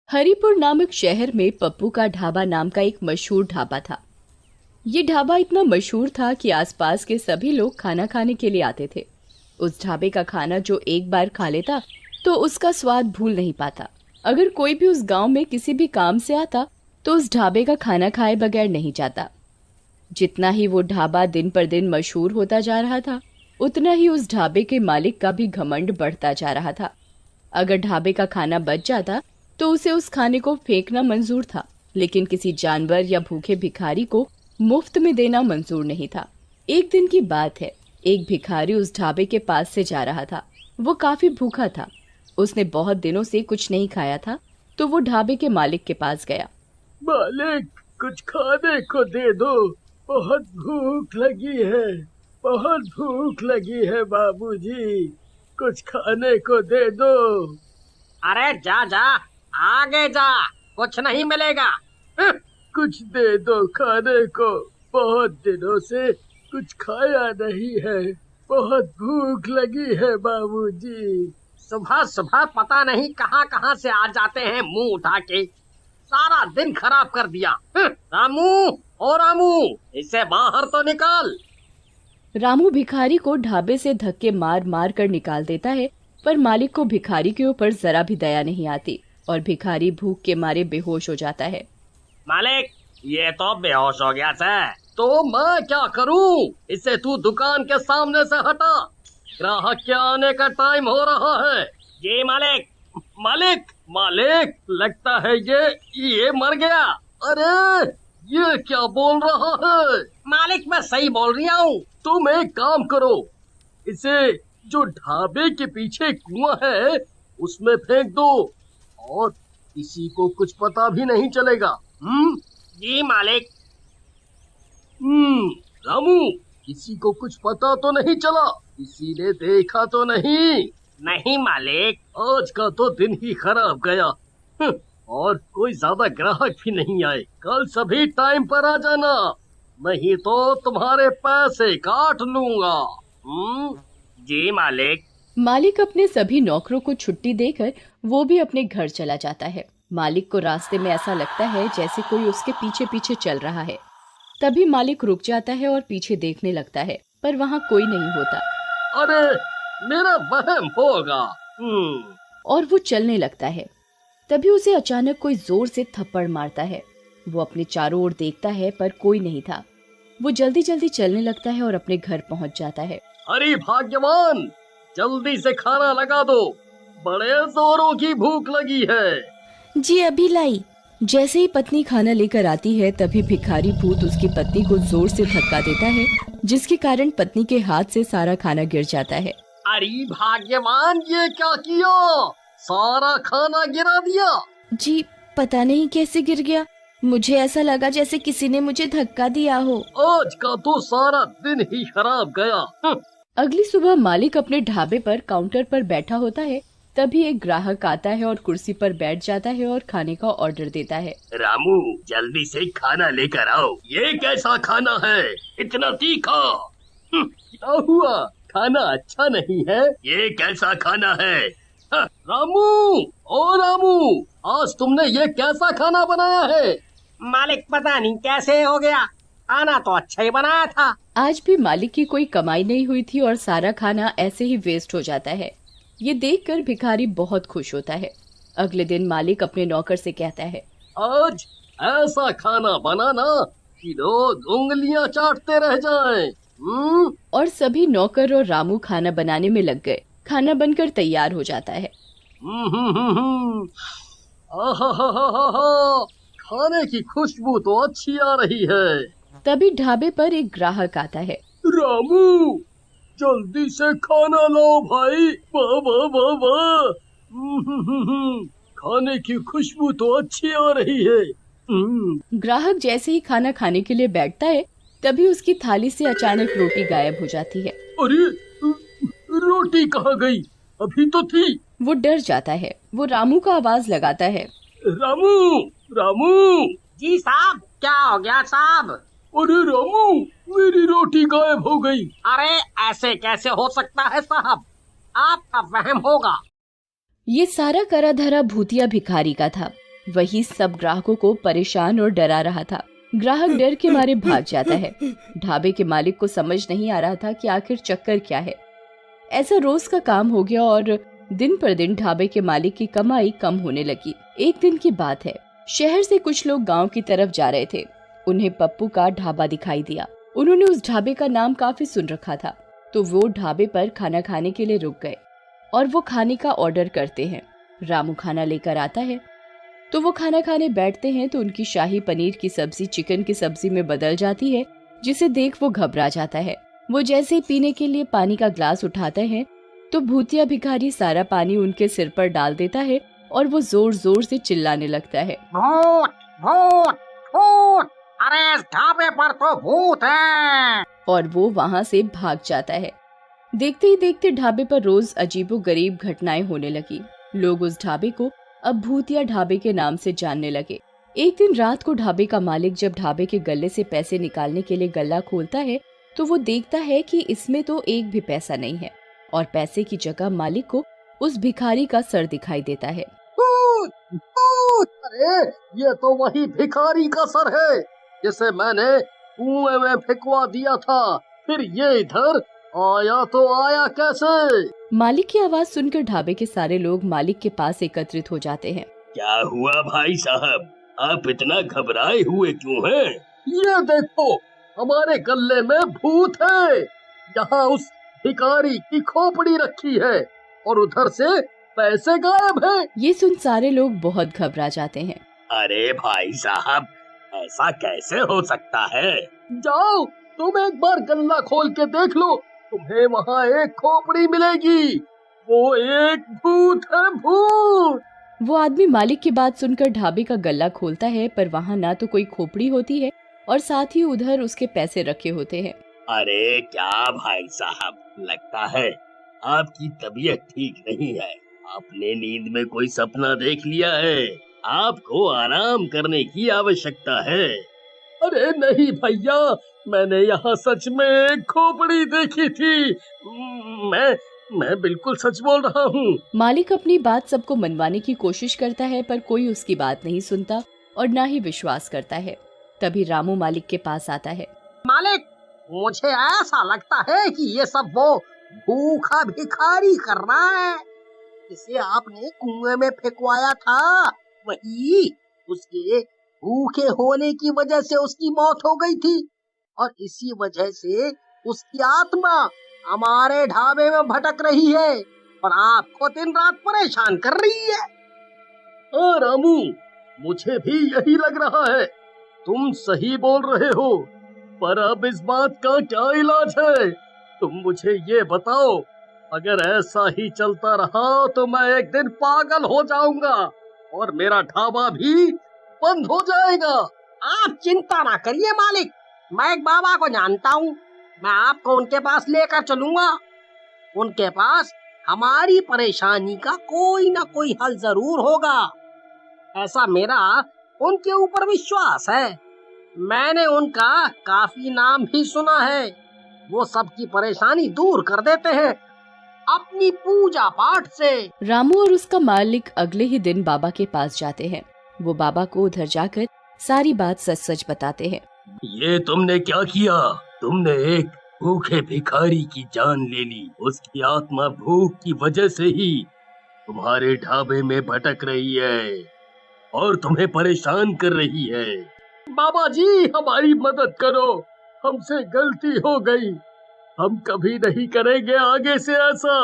हरिपुर नामक शहर में पप्पू का ढाबा नाम का एक मशहूर ढाबा था। ये ढाबा इतना मशहूर था कि आसपास के सभी लोग खाना खाने के लिए आते थे। उस ढाबे का खाना जो एक बार खा लेता तो उसका स्वाद भूल नहीं पाता। अगर कोई भी उस गांव में किसी भी काम से आता तो उस ढाबे का खाना खाए बगैर नहीं जाता। जितना ही वो ढाबा दिन पर दिन मशहूर होता जा रहा था, उतना ही उस ढाबे के मालिक का भी घमंड बढ़ता जा रहा था। अगर ढाबे का खाना बच जाता तो उसे उस खाने को फेंकना मंजूर था, लेकिन किसी जानवर या भूखे भिखारी को मुफ्त में देना मंजूर नहीं था। एक दिन की बात है, एक भिखारी उस ढाबे के पास से जा रहा था। वो काफी भूखा था। उसने बहुत दिनों से कुछ नहीं खाया था, तो वो ढाबे के मालिक के पास गया। मालिक, कुछ खाने को दे दो, बहुत भूख लगी है, बहुत भूख लगी है बाबूजी, कुछ खाने को दे दो। अरे जा जा, आगे जा, कुछ नहीं मिलेगा। कुछ दे दो खाने को, बहुत दिनों से कुछ खाया नहीं है, बहुत भूख लगी है बाबूजी। सुबह सुबह पता नहीं कहाँ कहाँ से आ जाते हैं मुंह उठा के, सारा दिन खराब कर दिया। रामू, ओ रामू, इसे बाहर तो निकाल। रामू भिखारी को ढाबे से धक्के मार मार कर निकाल देता है, पर मालिक को भिखारी के ऊपर जरा भी दया नहीं आती और भिखारी भूख के मारे बेहोश हो जाता है। मालिक, ये तो बेहोश हो गया है, तो मैं क्या करूं? इसे तू दुकान के सामने से हटा, ग्राहक के आने का टाइम हो रहा है। जी मालिक। मालिक, मालिक, लगता है ये मर गया। अरे ये क्या बोल रहा है? मालिक, मैं सही बोल रहा हूँ। तुम एक काम करो, इसे जो ढाबे के पीछे कुआं है उसमें फेंक दो और किसी को कुछ पता भी नहीं चलेगा। जी मालिक। रामू, किसी को कुछ पता तो नहीं चला? किसी ने देखा तो नहीं? नहीं मालिक। आज का तो दिन ही खराब गया। और कोई ज्यादा ग्राहक भी नहीं आए। कल सभी टाइम पर आ जाना, नहीं तो तुम्हारे पैसे काट लूंगा। जी मालिक। मालिक अपने सभी नौकरों को छुट्टी देकर वो भी अपने घर चला जाता है। मालिक को रास्ते में ऐसा लगता है जैसे कोई उसके पीछे पीछे चल रहा है। तभी मालिक रुक जाता है और पीछे देखने लगता है, पर वहाँ कोई नहीं होता। अरे मेरा वहम होगा। और वो चलने लगता है। तभी उसे अचानक कोई जोर से थप्पड़ मारता है। वो अपने चारों ओर देखता है, पर कोई नहीं था। वो जल्दी जल्दी चलने लगता है और अपने घर पहुँच जाता है। अरे भाग्यवान, जल्दी से खाना लगा दो, बड़े जोरों की भूख लगी है। जी अभी लाई। जैसे ही पत्नी खाना लेकर आती है, तभी भिखारी भूत उसकी पत्नी को जोर से धक्का देता है, जिसके कारण पत्नी के हाथ से सारा खाना गिर जाता है। अरे भाग्यवान, ये क्या किया? सारा खाना गिरा दिया। जी पता नहीं कैसे गिर गया, मुझे ऐसा लगा जैसे किसी ने मुझे धक्का दिया हो। आज का तो सारा दिन ही खराब गया। अगली सुबह मालिक अपने ढाबे पर काउंटर पर बैठा होता है। तभी एक ग्राहक आता है और कुर्सी पर बैठ जाता है और खाने का ऑर्डर देता है। रामू, जल्दी से खाना लेकर आओ। ये कैसा खाना है, इतना तीखा? क्या हुआ, खाना अच्छा नहीं है? ये कैसा खाना है? रामू, ओ रामू, आज तुमने ये कैसा खाना बनाया है? मालिक, पता नहीं कैसे हो गया, खाना तो अच्छा ही बनाया था। आज भी मालिक की कोई कमाई नहीं हुई थी और सारा खाना ऐसे ही वेस्ट हो जाता है। ये देखकर भिखारी बहुत खुश होता है। अगले दिन मालिक अपने नौकर से कहता है, आज ऐसा खाना बनाना कि लोग उंगलियां चाटते रह जाएं। और सभी नौकर और रामू खाना बनाने में लग गए। खाना बनकर तैयार हो जाता है। आहा, खाने की खुशबू तो अच्छी आ रही है। तभी ढाबे पर एक ग्राहक आता है। रामू, जल्दी से खाना लाओ भाई। वाह वाह वाह वाह, खाने की खुशबू तो अच्छी आ रही है। ग्राहक जैसे ही खाना खाने के लिए बैठता है, तभी उसकी थाली से अचानक रोटी गायब हो जाती है। अरे रोटी कहाँ गई? अभी तो थी। वो डर जाता है। वो रामू का आवाज लगाता है। रामू, रामू। जी साहब, क्या हो गया साहब? अरे रामू, मेरी रोटी गायब हो गई। अरे ऐसे कैसे हो सकता है साहब, आपका वहम होगा। ये सारा करा धरा भूतिया भिखारी का था। वही सब ग्राहकों को परेशान और डरा रहा था। ग्राहक डर के मारे भाग जाता है। ढाबे के मालिक को समझ नहीं आ रहा था कि आखिर चक्कर क्या है। ऐसा रोज का काम हो गया और दिन पर दिन ढाबे के मालिक की कमाई कम होने लगी। एक दिन की बात है, शहर से कुछ लोग गांव की तरफ जा रहे थे। उन्हें पप्पू का ढाबा दिखाई दिया। उन्होंने उस ढाबे का नाम काफी सुन रखा था, तो वो ढाबे पर खाना खाने के लिए रुक गए और वो खाने का ऑर्डर करते हैं। रामू खाना लेकर आता है तो वो खाना खाने बैठते हैं तो उनकी शाही पनीर की सब्जी चिकन की सब्जी में बदल जाती है, जिसे देख वो घबरा जाता है। वो जैसे ही पीने के लिए पानी का ग्लास उठाते हैं तो भूतिया भिखारी सारा पानी उनके सिर पर डाल देता है और वो जोर जोर से चिल्लाने लगता है, भूत भूत भूत, अरे इस ढाबे पर तो भूत है। और वो वहाँ से भाग जाता है। देखते ही देखते ढाबे पर रोज अजीबोगरीब घटनाएं होने लगी। लोग उस ढाबे को अब भूतिया ढाबे के नाम से जानने लगे। एक दिन रात को ढाबे का मालिक जब ढाबे के गल्ले से पैसे निकालने के लिए गल्ला खोलता है तो वो देखता है कि इसमें तो एक भी पैसा नहीं है और पैसे की जगह मालिक को उस भिखारी का सर दिखाई देता है। भूत भूत, अरे ये तो वही भिखारी का सर है जिसे मैंने कुएं में फेंकवा दिया था। फिर ये इधर आया तो आया कैसे? मालिक की आवाज सुनकर ढाबे के सारे लोग मालिक के पास एकत्रित हो जाते हैं। क्या हुआ भाई साहब, आप इतना घबराए हुए क्यों हैं? ये देखो, हमारे गल्ले में भूत है। यहाँ उस भिखारी की खोपड़ी रखी है और उधर से पैसे गायब हैं। ये सुन सारे लोग बहुत घबरा जाते हैं। अरे भाई साहब, ऐसा कैसे हो सकता है? जाओ, तुम एक बार गल्ला खोल के देख लो, तुम्हें वहाँ एक खोपड़ी मिलेगी। वो एक भूत है, भूत। वो आदमी मालिक की बात सुनकर ढाबे का गल्ला खोलता है, पर वहाँ ना तो कोई खोपड़ी होती है और साथ ही उधर उसके पैसे रखे होते हैं। अरे क्या भाई साहब, लगता है आपकी तबीयत ठीक नहीं है। आपने नींद में कोई सपना देख लिया है। आपको आराम करने की आवश्यकता है। अरे नहीं भैया, मैंने यहाँ सच में एक खोपड़ी देखी थी। मैं बिल्कुल सच बोल रहा हूँ। मालिक अपनी बात सबको मनवाने की कोशिश करता है, पर कोई उसकी बात नहीं सुनता और ना ही विश्वास करता है। तभी रामू मालिक के पास आता है। मालिक, मुझे ऐसा लगता है कि ये सब वो भूखा भिखारी कर रहा है जिसे आपने कुएं में फेंकवाया था। वही उसके भूखे होने की वजह से उसकी मौत हो गई थी और इसी वजह से उसकी आत्मा हमारे ढाबे में भटक रही है और आपको दिन रात परेशान कर रही है। हाँ रामू, मुझे भी यही लग रहा है। तुम सही बोल रहे हो, पर अब इस बात का क्या इलाज है? तुम मुझे ये बताओ। अगर ऐसा ही चलता रहा तो मैं एक दिन पागल हो जाऊंगा और मेरा ढाबा भी बंद हो जाएगा। आप चिंता ना करिए मालिक, मैं एक बाबा को जानता हूँ। मैं आपको उनके पास लेकर चलूंगा। उनके पास हमारी परेशानी का कोई ना कोई हल जरूर होगा। ऐसा मेरा उनके ऊपर विश्वास है। मैंने उनका काफी नाम भी सुना है। वो सबकी परेशानी दूर कर देते हैं अपनी पूजा पाठ से। रामू और उसका मालिक अगले ही दिन बाबा के पास जाते हैं। वो बाबा को उधर जाकर सारी बात सच सच बताते हैं। ये तुमने क्या किया? तुमने एक भूखे भिखारी की जान ले ली। उसकी आत्मा भूख की वजह से ही तुम्हारे ढाबे में भटक रही है और तुम्हें परेशान कर रही है। बाबा जी, हमारी मदद करो, हमसे गलती हो गई। हम कभी नहीं करेंगे आगे से ऐसा।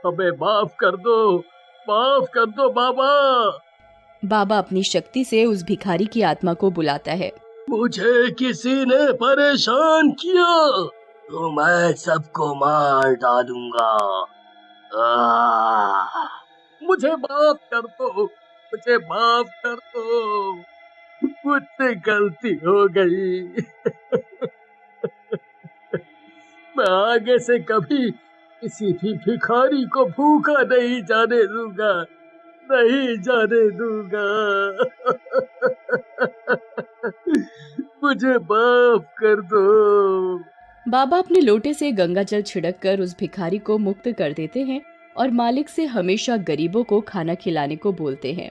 हमें माफ कर दो बाबा। बाबा अपनी शक्ति से उस भिखारी की आत्मा को बुलाता है। मुझे किसी ने परेशान किया तो मैं सबको मार डालूंगा। मुझे माफ कर दो, मुझे माफ कर दो, मुझसे गलती हो गई। मैं आगे से कभी किसी भी भिखारी को भूखा नहीं जाने दूंगा, नहीं जाने दूंगा। मुझे माफ कर दो। बाबा अपने लोटे से गंगा जल छिड़क कर उस भिखारी को मुक्त कर देते हैं और मालिक से हमेशा गरीबों को खाना खिलाने को बोलते हैं।